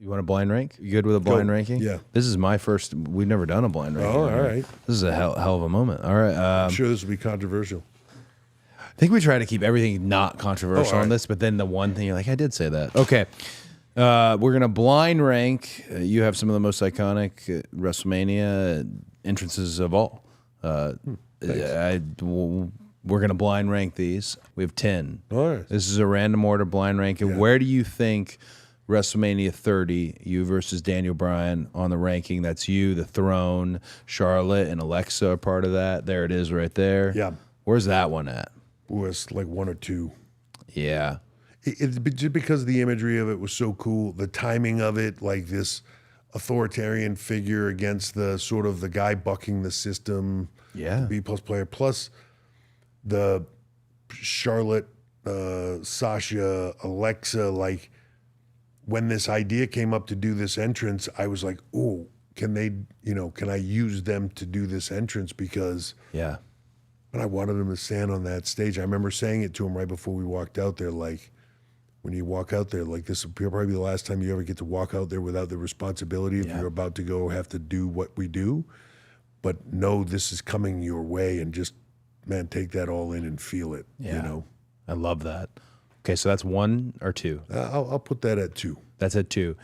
You want a blind rank? You good with a blind ranking? Yeah. This is my first. We've never done a blind ranking. Oh, all right. This is a hell of a moment. All right. I'm sure this will be controversial. I think we try to keep everything not controversial all on right. this, but then the one thing you're like, I did say that. Okay. We're going to blind rank. You have some of the most iconic WrestleMania entrances of all. We're going to blind rank these. We have 10. All right. This is a random order blind ranking. Yeah. Where do you think WrestleMania 30, you versus Daniel Bryan on the ranking? That's you, the Throne, Charlotte, and Alexa are part of that. There it is right there. Yeah. Where's that one at? Was like 1 or 2. Yeah. Just because the imagery of it was so cool, the timing of it, like this authoritarian figure against the sort of the guy bucking the system, Yeah. the B+ player, plus the Charlotte, Sasha, Alexa, like when this idea came up to do this entrance, I was like, oh, can I use them to do this entrance? Because Yeah. and I wanted him to stand on that stage. I remember saying it to him right before we walked out there, like, when you walk out there, like, this will probably be the last time you ever get to walk out there without the responsibility if you're about to go have to do what we do. But know this is coming your way, and just, man, take that all in and feel it, Yeah. you know? I love that. Okay, so that's 1 or 2. I'll put that at 2. That's at 2.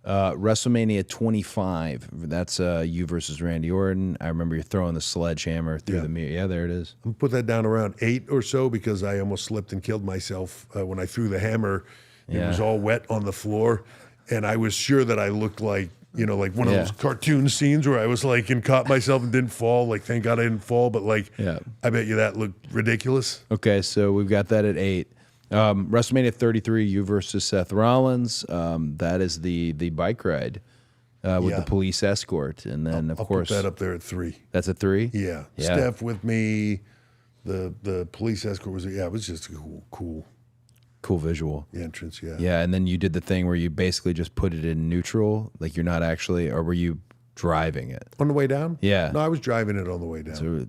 WrestleMania 25. That's you versus Randy Orton. I remember you throwing the sledgehammer through the mirror. Yeah, there it is. I'm going to put that down around 8 or so because I almost slipped and killed myself when I threw the hammer. It was all wet on the floor, and I was sure that I looked like, like one of those cartoon scenes where I was like and caught myself and didn't fall. Like, thank God I didn't fall, but like, I bet you that looked ridiculous. Okay, so we've got that at 8. WrestleMania 33, you versus Seth Rollins. That is the bike ride with the police escort, and then of course I'll put that up there at 3. That's a 3. Yeah. Steph with me. The police escort was it was just a cool visual. The entrance. Yeah. Yeah, and then you did the thing where you basically just put it in neutral, like you're not actually, or were you driving it On the way down? Yeah. No, I was driving it on the way down. So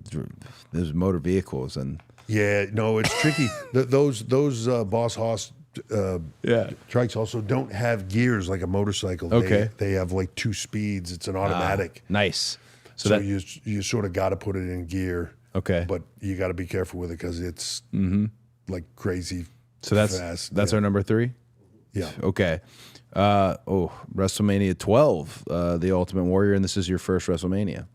there's motor vehicles and Yeah, no, it's tricky. Those Boss Hoss trikes also don't have gears like a motorcycle. Okay. They have like 2 speeds. It's an automatic. Nice. So you sort of got to put it in gear. Okay. But you got to be careful with it because it's like crazy. So that's fast. our number 3. Yeah. Okay. WrestleMania 12, the Ultimate Warrior, and this is your first WrestleMania.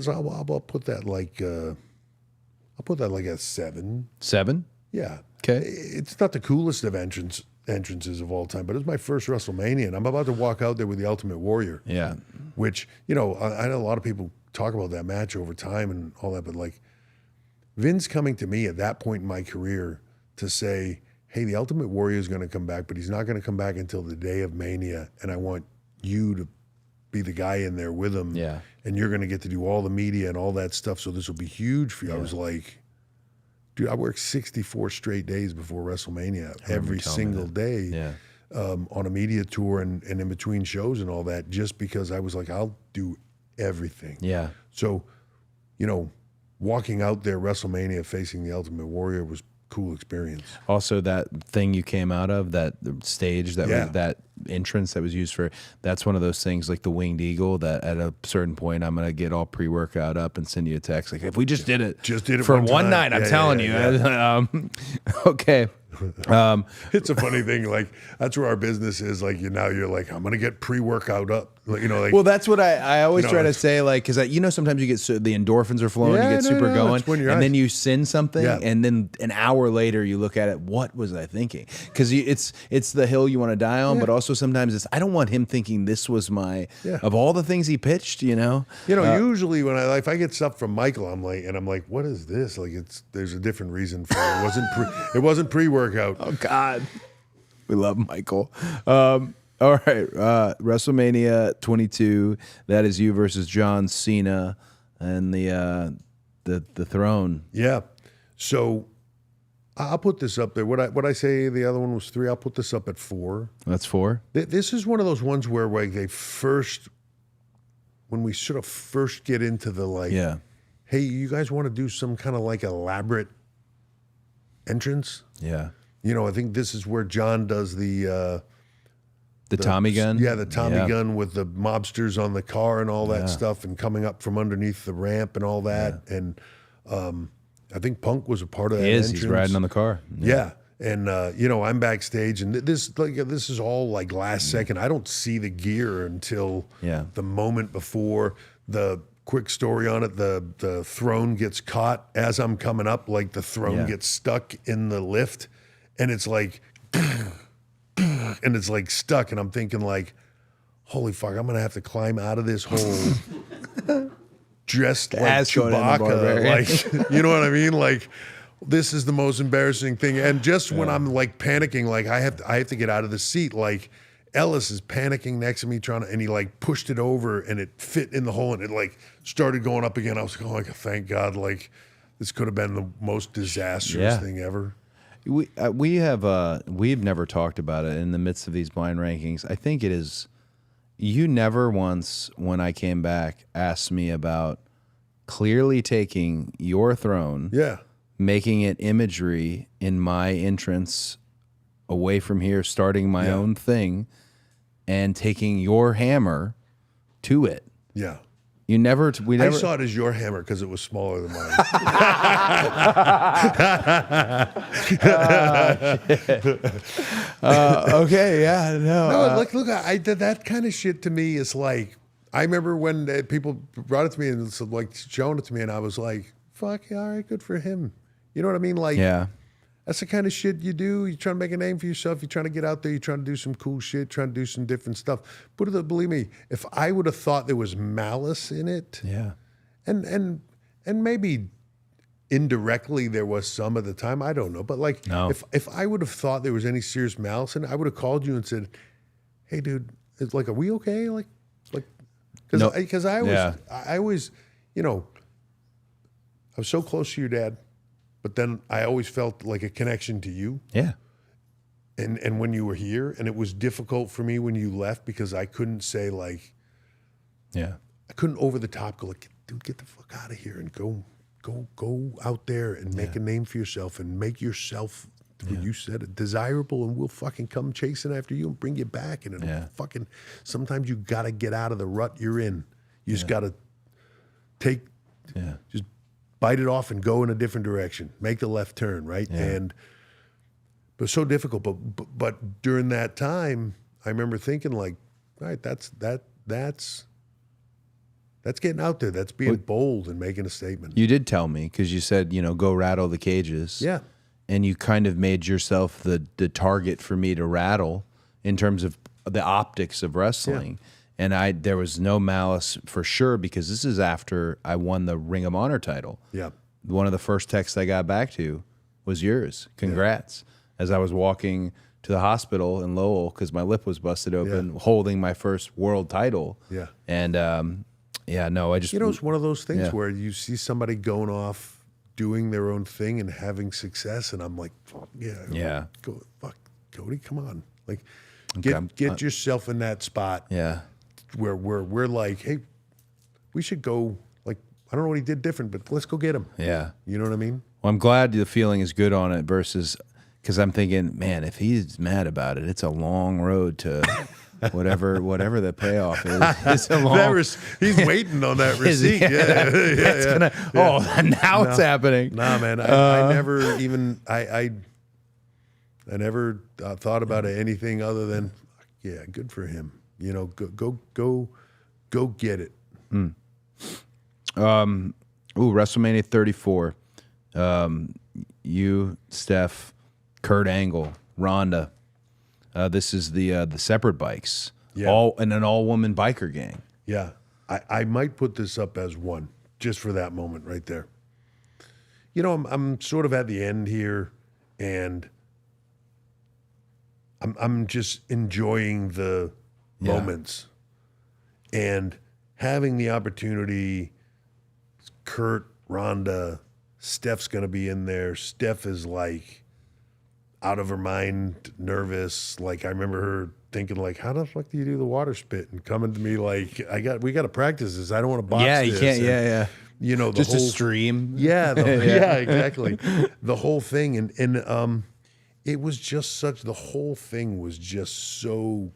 So I'll put that like a 7. 7. Yeah. Okay. It's not the coolest of entrances of all time, but it's my first WrestleMania, and I'm about to walk out there with the Ultimate Warrior. Yeah. Which, I know a lot of people talk about that match over time and all that, but like Vince coming to me at that point in my career to say, hey, the Ultimate Warrior is going to come back, but he's not going to come back until the day of Mania, and I want you to be the guy in there with him. Yeah. And you're going to get to do all the media and all that stuff, so this will be huge for you. I was like, dude, I worked 64 straight days before WrestleMania, every single day. Yeah. On a media tour and in between shows and all that, just because I was like, I'll do everything. Yeah. So, walking out there WrestleMania facing the Ultimate Warrior was a cool experience. Also, that thing you came out of, that stage, that entrance that was used for, that's one of those things like the Winged Eagle that at a certain point I'm going to get all pre-workout up and send you a text. Like, if we just did it for one night, I'm telling you. Okay. It's a funny thing. Like, that's where our business is. Like, you're like, I'm going to get pre-workout up. Like, well, that's what I always try to say. Like, because sometimes you get the endorphins are flowing, you get super going, and then you send something, and then an hour later you look at it. What was I thinking? Because it's the hill you want to die on, but also sometimes I don't want him thinking this was of all the things he pitched. Usually when if I get stuff from Michael, I'm like, what is this? Like, there's a different reason for it. It wasn't pre-workout. Oh God, we love Michael. All right, WrestleMania 22. That is you versus John Cena and the Throne. Yeah. So I'll put this up there. What I say the other one was 3. I'll put this up at 4. That's 4. This is one of those ones where when we sort of first get into the hey, you guys want to do some kind of like elaborate entrance? Yeah. I think this is where John does the The Tommy gun? Yeah, the Tommy gun with the mobsters on the car and all that stuff, and coming up from underneath the ramp and all that. Yeah. And I think Punk was a part of that entrance. He's riding on the car. Yeah. And, you know, I'm backstage, and this is all like last second. I don't see the gear until the moment before. The quick story on it, the throne gets caught as I'm coming up, like the throne gets stuck in the lift, and it's like... and it's like stuck, and I'm thinking like, holy fuck, I'm gonna have to climb out of this hole dressed like Chewbacca, like, you know what I mean? Like, this is the most embarrassing thing. And just when I'm like panicking, like I have to get out of the seat, like Ellis is panicking next to me and he like pushed it over and it fit in the hole and it like started going up again. I was like, oh, thank God, like this could have been the most disastrous thing ever. We've never talked about it in the midst of these blind rankings. I think it is. You never once, when I came back, asked me about clearly taking your throne, making it imagery in my entrance away from here, starting my own thing, and taking your hammer to it. Yeah. We never. I saw it as your hammer because it was smaller than mine. Okay, yeah, no. Look, I did that kind of shit to me. Is like, I remember when people brought it to me and like showing it to me, and I was like, "Fuck, yeah, all right, good for him." You know what I mean? Like, that's the kind of shit you do. You're trying to make a name for yourself. You're trying to get out there. You're trying to do some cool shit, trying to do some different stuff. But believe me, if I would have thought there was malice in it, and maybe indirectly there was some at the time, I don't know. But like, if I would have thought there was any serious malice in it, I would have called you and said, "Hey, dude, it's like, are we okay?" Like, because I always, you know, I was so close to your dad. But then I always felt like a connection to you. Yeah. And when you were here, and it was difficult for me when you left because I couldn't say like, I couldn't over the top go like, dude, get the fuck out of here and go out there and make a name for yourself and make yourself, you said it, desirable, and we'll fucking come chasing after you and bring you back. And it'll fucking, sometimes you got to get out of the rut you're in. You just got to just bite it off and go in a different direction. Make the left turn, right? Yeah. And it was so difficult. But during that time, I remember thinking like, all right, that's getting out there. That's being bold and making a statement. You did tell me, because you said, you know, go rattle the cages. Yeah. And you kind of made yourself the target for me to rattle in terms of the optics of wrestling. Yeah. And there was no malice for sure, because this is after I won the Ring of Honor title. Yeah. One of the first texts I got back to was yours. Congrats. Yeah. As I was walking to the hospital in Lowell because my lip was busted open, holding my first world title. Yeah. And I just... You know, it's one of those things where you see somebody going off, doing their own thing and having success, and I'm like, fuck, fuck, Cody, come on. Like, get yourself in that spot. Yeah. Where we're like, hey, we should go, like, I don't know what he did different, but let's go get him. Yeah. You know what I mean? Well, I'm glad the feeling is good on it versus, because I'm thinking, man, if he's mad about it, it's a long road to whatever the payoff is. It's a long... He's waiting on that receipt. It's happening. Nah, man, I never even, I never thought about anything other than, good for him. You know, go get it. WrestleMania 34. You, Steph, Kurt Angle, Ronda. This is the separate bikes. Yeah. An all-woman biker gang. Yeah. I might put this up as one, just for that moment right there. You know, I'm sort of at the end here, and I'm just enjoying the moments and having the opportunity. Kurt, Ronda, Steph's going to be in there. Steph is like out of her mind, nervous. Like, I remember her thinking like, how the fuck do you do the water spit? And coming to me like, we got to practice this. I don't want to box this. You can't. And, you know, just a stream. Yeah. Exactly. The whole thing. And it was just the whole thing was just so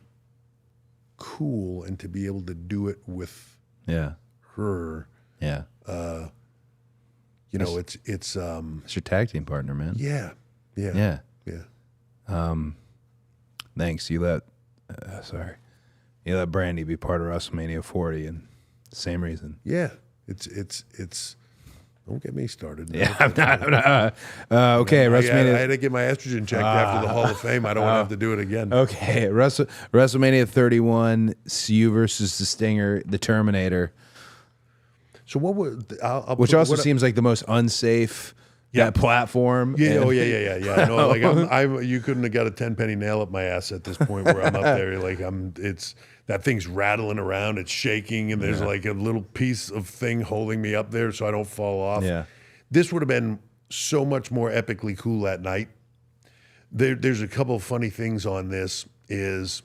cool, and to be able to do it with her. Yeah. You know, it's it's your tag team partner, man. Yeah. Thanks. You let Brandy be part of WrestleMania 40, and same reason. Yeah. It's. Don't get me started. Yeah, I'm not. Okay, WrestleMania. I had to get my estrogen checked after the Hall of Fame. I don't want to have to do it again. Okay, WrestleMania 31, you versus the Stinger, the Terminator. So what would which also seems like the most unsafe platform? Yeah, No, like you couldn't have got a 10-penny nail up my ass at this point where I'm up there. Like that thing's rattling around, it's shaking, and there's like a little piece of thing holding me up there so I don't fall off. Yeah. This would have been so much more epically cool that night. There's a couple of funny things on this. Is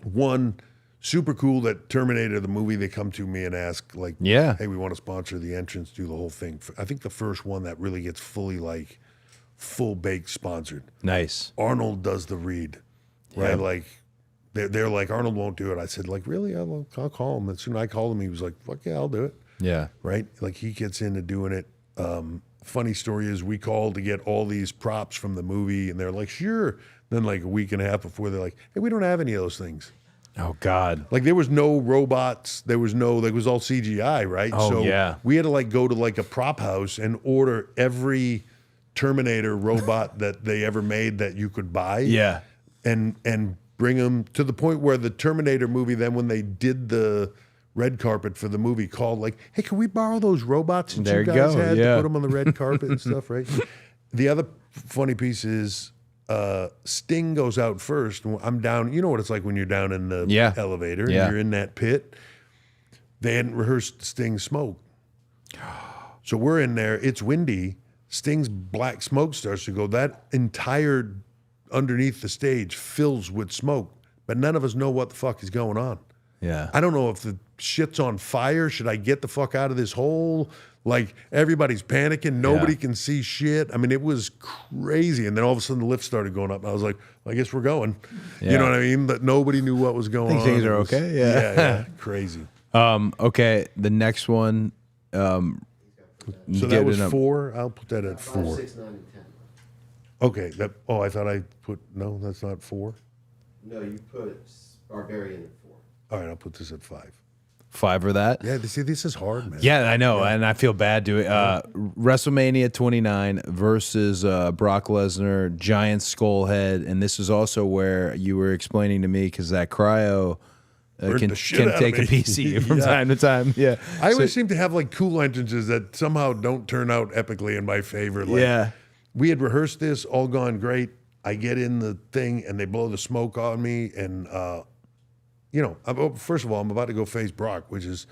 one, super cool that Terminator, the movie, they come to me and ask, like, hey, we want to sponsor the entrance, do the whole thing. I think the first one that really gets fully, like, full-baked sponsored. Nice. Arnold does the read, right? Yeah. Like, they're like, Arnold won't do it. I said, like, really? I'll call him. As soon as I called him, he was like, fuck yeah, I'll do it. Yeah. Right? Like, he gets into doing it. Funny story is we called to get all these props from the movie, and they're like, sure. Then, like, a week and a half before, they're like, hey, we don't have any of those things. Oh, God. Like, there was no robots. There was all CGI, right? Oh, so yeah. We had to, like, go to, like, a prop house and order every Terminator robot that they ever made that you could buy. Yeah. And bring them to the point where the Terminator movie, then when they did the red carpet for the movie, called, like, hey, can we borrow those robots that you guys had to put them on the red carpet and stuff, right? The other funny piece is, Sting goes out first. I'm down. You know what it's like when you're down in the elevator and you're in that pit. They hadn't rehearsed Sting's smoke. So we're in there. It's windy. Sting's black smoke starts to go. That entire underneath the stage fills with smoke, but none of us know what the fuck is going on. Yeah. I don't know if the shit's on fire. Should I get the fuck out of this hole? Like, everybody's panicking. Nobody can see shit. I mean, it was crazy. And then all of a sudden the lift started going up. I was like, well, I guess we're going. Yeah. You know what I mean? But nobody knew what was going on. Things are okay. Yeah. Crazy. Okay. The next one. So that was 4. I'll put that at 4. 5, 6, 9, and 10. Okay. I thought I put, no, that's not 4. No, you put Barbarian at 4. All right, I'll put this at 5. 5 for that? Yeah, see, this is hard, man. Yeah, I know, and I feel bad doing WrestleMania 29 versus Brock Lesnar, giant skull head, and this is also where you were explaining to me, because that cryo can take a piece of you from time to time. Yeah, I always seem to have like cool entrances that somehow don't turn out epically in my favor. Like, we had rehearsed this, all gone great. I get in the thing, and they blow the smoke on me, and you know, first of all, I'm about to go face Brock, which is,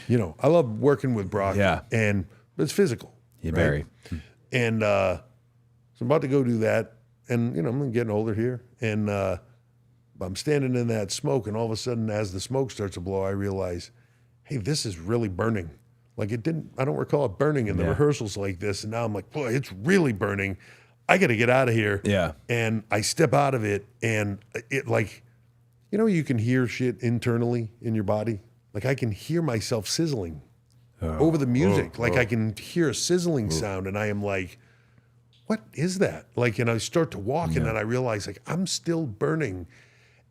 you know, I love working with Brock. Yeah. And it's physical. Yeah, very. And so I'm about to go do that. And, you know, I'm getting older here. And I'm standing in that smoke. And all of a sudden, as the smoke starts to blow, I realize, hey, this is really burning. Like, I don't recall it burning in the rehearsals like this. And now I'm like, boy, it's really burning. I got to get out of here. Yeah. And I step out of it, and it, like, you know, you can hear shit internally in your body. Like, I can hear myself sizzling over the music. I can hear a sizzling sound, and I am like, what is that? Like, and I start to walk, and then I realize, like, I'm still burning.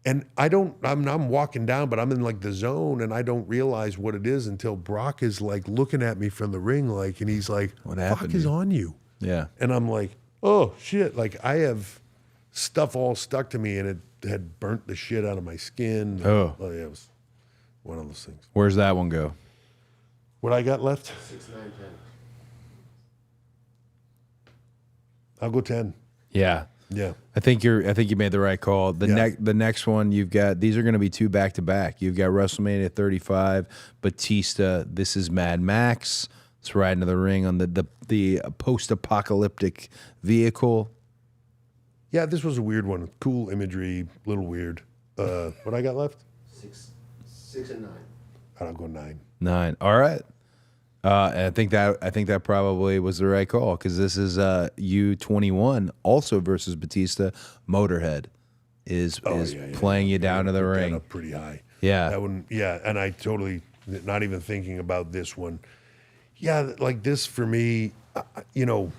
And I'm walking down, but I'm in, like, the zone, and I don't realize what it is until Brock is, like, looking at me from the ring, like, and he's like, what fuck is on you? Yeah. And I'm like, oh, shit. Like, I have stuff all stuck to me, and it had burnt the shit out of my skin. Oh yeah, it was one of those things. Where's that one go? What I got left? 6, 9, 10. I'll go 10. Yeah. Yeah. I think you made the right call. The next one you've got, these are going to be 2 back-to-back. You've got WrestleMania 35, Batista. This is Mad Max. It's right into the ring on the post-apocalyptic vehicle. Yeah, this was a weird one. Cool imagery, a little weird. What I got left? 6 and 9. I'll go 9. 9. All right. And I think that probably was the right call, because this is U21 also versus Batista, Motorhead. is playing you down to the ring. Up pretty high. Yeah. That one, yeah, and I totally, not even thinking about this one. Yeah, like this for me, you know,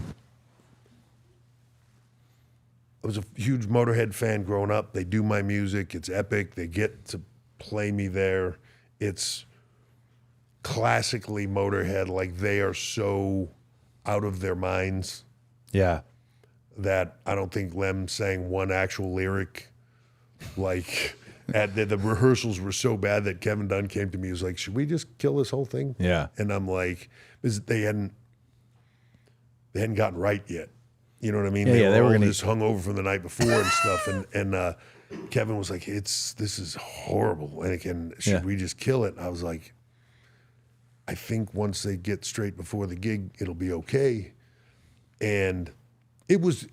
I was a huge Motorhead fan growing up. They do my music. It's epic. They get to play me there. It's classically Motorhead. Like they are so out of their minds. Yeah. That I don't think Lem sang one actual lyric. Like at the rehearsals were so bad that Kevin Dunn came to me. He was like, "Should we just kill this whole thing?" Yeah. And I'm like, because they hadn't gotten right yet. You know what I mean? Yeah, they were just hungover from the night before and stuff. And Kevin was like, this is horrible. And again, should we just kill it? And I was like, I think once they get straight before the gig, it'll be okay. And it was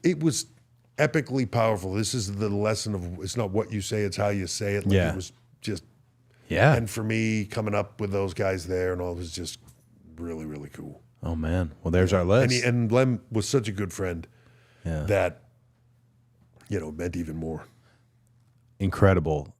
epically powerful. This is the lesson of, it's not what you say, it's how you say it. Like it was just, and for me, coming up with those guys there and all, it was just really, really cool. Oh man. Well, there's our list. And Lem was such a good friend that, you know, meant even more. Incredible.